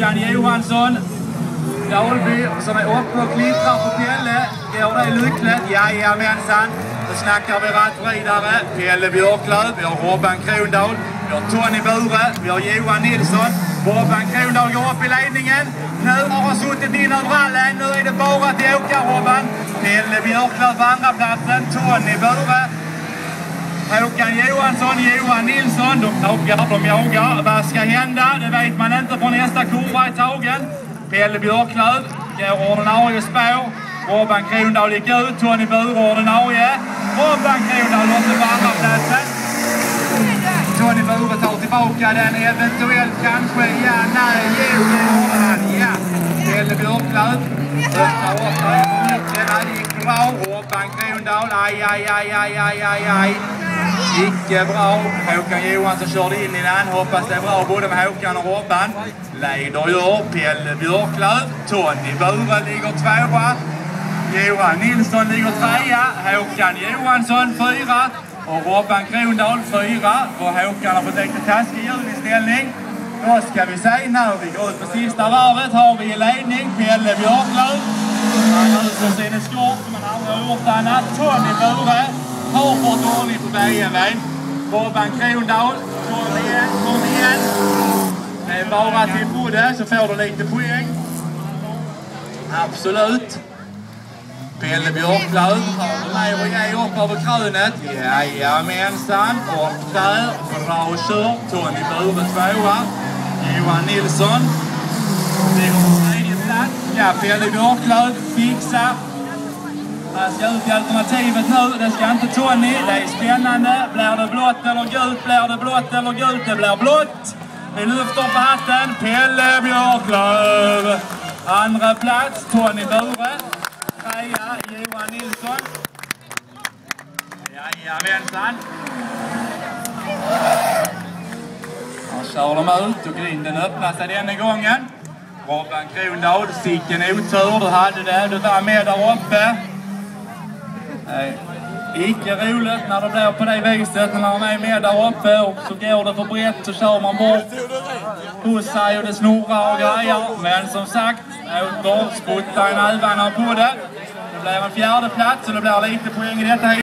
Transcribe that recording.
Håkan Johansson. Dalby som är uppe och klittrar på Pelle. Går det lyckligt? Jajamensan. Då snackar vi rattridare. Pelle Björklöv. Vi har Robban Krondahl. Vi har Tony Bure. Vi har Johan Nilsson. Robban Krondahl går upp i ledningen. Nu har han suttit in över rallen. Nu är det bara att åka, Robban. Pelle Björklöv på andra platsen. Tony Bure. Håkan Johansson, Johan Nilsson. De jagar. Vad ska hända? Det vet man inte för nästa kurva i tagen. Pelle Björklöv går ordinarie spår. Robban Krondahl gick ut. Tony Bure ordinarie. Robban Krondahl måste på andra platsen. Tony Bure tar tillbaka den eventuellt kanske. Ja, nej, ja. Pelle Björklöv öppnar upp den. Det gick bra. Robban Krondahl. Aj. Icke bra. Håkan Johansson körde in i den. Hoppas det är bra både med Håkan och Robban. Leder gör Pelle Björklöv. Tony Bure ligger tvåa. Johan Nilsson ligger trea. Håkan Johansson fyra. Och Robban Krondahl fyra. Och Håkan har fått lite taskig hjulställning. Då ska vi se när vi går ut på sista varvet har vi i ledning Pelle Björklöv. Han löser sin skort men aldrig har gjort annat. Tony Bure har fått ordning på BMWn. Robban Krondahl. Kom igen. Det är bara till både så får du lite poäng. Absolut. Pelle Björklöv har du med och ge upp över krönet. Jajamensan. Och där. Bra kört. Tony Bure tvåa. Johan Nilsson. Det går på tredje plats. Ja, Pelle Björklöv fixar. Här ska ut i alternativet nu. Det ska inte Tony. Det är spännande. Blir det blått eller gult? Blir det blått eller gult? Det blir blått. Vi lyfter på hatten. Pelle Björklöv. Andra plats. Tony Bure. Trea. Johan Nilsson. Jajamensan. Här kör de ut och grinden öppnar sig denna gången. Robban Krondahl. Sicken otur. Du hade det. Du var med där uppe. Icke roligt när det blir på det viset när man är med där uppe och så går det för brett så kör man bort hos sig och det snurrar och grejer. Men som sagt, åter spottar i nävarna på det. Det blir en fjärde plats och det blir lite poäng i detta.